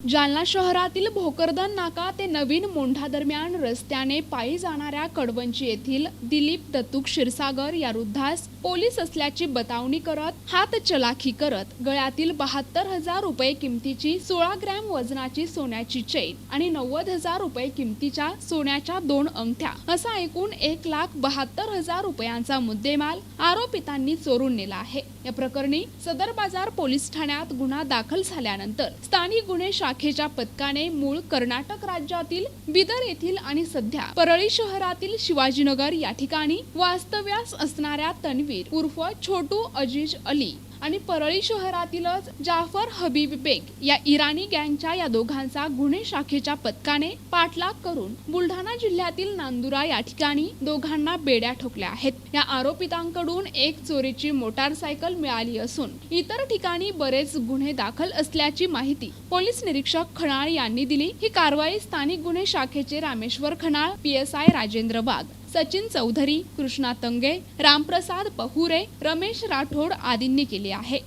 जालना शहरातील भोकरदन नाका ते नवीन मोंढा दरम्यान रस्त्याने पायी जाणाऱ्या कडवंची येथील दिलीप दत्तू क्षीरसागर या वृद्धास पोलीस असल्याची बतावणी करत हातचलाखी करत गळ्यातील 72,000 रुपये किमतीची 16 ग्रॅम वजनाची सोन्याची चैन आणि 90,000 रुपये किमतीच्या सोन्याच्या 2 अंगठ्या असा एकूण 1,72,000 रुपयांचा मुद्देमाल आरोपितांनी चोरून नेला आहे। या प्रकरणी सदर बाजार पोलीस ठाण्यात गुन्हा दाखल झाल्यानंतर स्थानिक गुन्हे शाखेच्या पथकाने मूळ कर्नाटक राज्यातील बिदर येथील आणि सध्या परळी शहरातील शिवाजीनगर या ठिकाणी वास्तव्यास असणाऱ्या तन्वीर उर्फ छोटू अजीज अली आणि परळी शहरातीलच जाफर हबीब बेग या इराणी गँगच्या या दोघांचा गुन्हे शाखेच्या पथकाने पाठलाग करून बुलढाणा जिल्ह्यातील नांदुरा या ठिकाणी दोघांना बेड्या ठोकल्या आहेत। या आरोपितांकडून एक चोरीची मोटारसायकल मिळाली असून इतर ठिकाणी बरेच गुन्हे दाखल असल्याची माहिती पोलीस निरीक्षक खणाळ यांनी दिली। ही कारवाई स्थानिक गुन्हे शाखेचे रामेश्वर खणाळ, PSI राजेंद्र वाघ, सचिन चौधरी, कृष्णा तंगे, रामप्रसाद पहुरे, रमेश राठोड आदींनी केली आहे।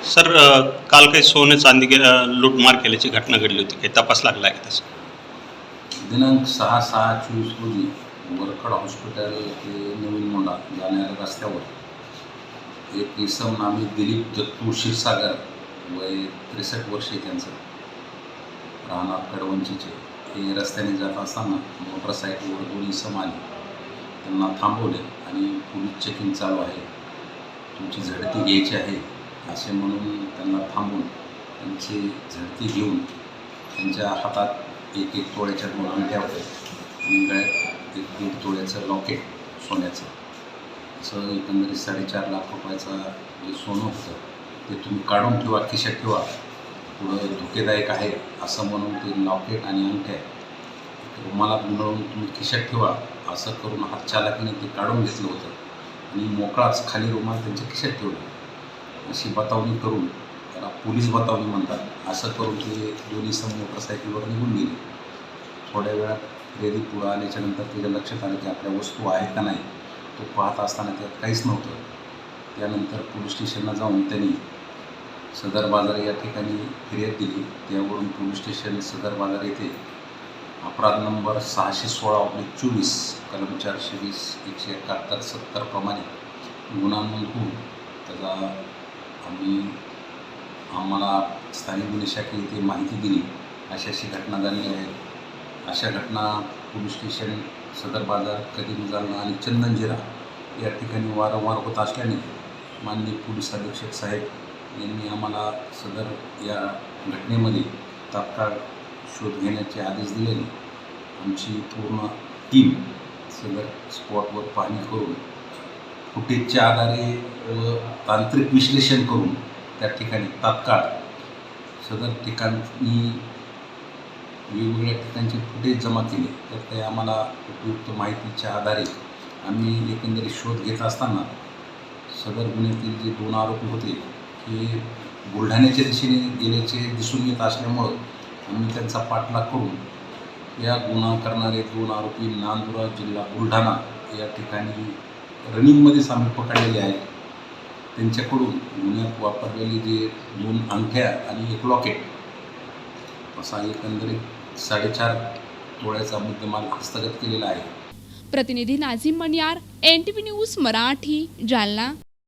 सर, काल काही सोने चांदी लूटमार केल्याची घटना घडली होती, काही तपास लागला आहे तसं? दिनांक 6/6/24 रोजी वरखड हॉस्पिटल ते नवीन मोंढा जाणाऱ्या रस्त्यावर एक इसम नामी दिलीप दत्तू क्षीरसागर वय 63 वर्षे त्यांचं, राहणार कडवंचीचे, हे रस्त्याने जात असताना मोटरसायकलवर 2 इसम आले, त्यांना थांबवले आणि पोलीस चेकिंग चालू आहे, तुमची झडती घ्यायची आहे असे म्हणून त्यांना थांबवून त्यांची झडती घेऊन त्यांच्या हातात 1-1 तोळ्याच्या 2 अंगठ्या होत्या आणि गळ्यात 1-1.5 तोळ्याचं लॉकेट सोन्याचं, असं एकंदरीत 4.5 लाख रुपयाचं जे सोनं होतं ते तुम्ही काढून ठेवा, खिशात ठेवा, पुढं धोकेदायक आहे असं म्हणून ते लॉकेट आणि अंगठ्या रुमालात गुंडाळून तुम्ही खिशात ठेवा असं करून हातचालाकीने ते काढून घेतलं होतं आणि मोकळाच खाली रुमाल त्यांच्या खिशात ठेवलं अशी बतावणी करून, त्याला पोलीस बतावणी म्हणतात, असं करून ते 2 इसम मोटरसायकलवर निघून गेले। थोड्या वेळात रेडी पुढं आल्याच्यानंतर त्याच्या लक्षात आलं की आपल्या वस्तू आहेत का नाही, तो पाहत असताना त्यात काहीच नव्हतं। त्यानंतर पोलीस स्टेशनला जाऊन त्यांनी सदर बाजार या ठिकाणी फिर्याद दिली। त्यावरून पोलीस स्टेशन सदर बाजार येथे अपराध नंबर 616/24 कलम 420-171-70 प्रमाणे गुन्हा नोंद होऊन त्याचा आम्हाला स्थानिक गुन्हे शाखे येथे माहिती दिली, अशी घटना झाली आहे। अशा घटना पोलीस स्टेशन सदर बाजार, कदीम, जालना आणि चंदनजिरा या ठिकाणी वारंवार होत असल्याने माननीय पोलीस अधीक्षक साहेब यांनी आम्हाला सदर या घटनेमध्ये तात्काळ शोध घेण्याचे आदेश दिलेले आमची पूर्ण टीम सदर स्पॉटवर पाहणी करून फुटेजच्या आधारे व तांत्रिक विश्लेषण करून त्या ठिकाणी तात्काळ सदर ठिकाणी वेगवेगळ्या ठिकाणचे फुटेज जमा केले। तर ते आम्हाला उपयुक्त माहितीच्या आधारे आम्ही एकंदरीत शोध घेत असताना सदर गुन्ह्यातील जे 2 आरोपी होते हे बुलढाण्याच्या दिशेने गेल्याचे दिसून येत असल्यामुळं आम्ही त्यांचा पाठलाग करून या गुन्हा करणारे 2 आरोपी नांदुरा, जिल्हा बुलढाणा या ठिकाणी रनिंगमध्येच आम्ही पकडलेले आहेत। त्यांच्याकडून गुन्ह्यात वापरलेले जे 2 अंगठ्या आणि 1 लॉकेट असा एकंदरीत 4.5 तोळ्याचा मुद्देमाल हस्तगत केलेला आहे। प्रतिनिधी नाझीम मनियार, NTV न्यूज मराठी, जालना।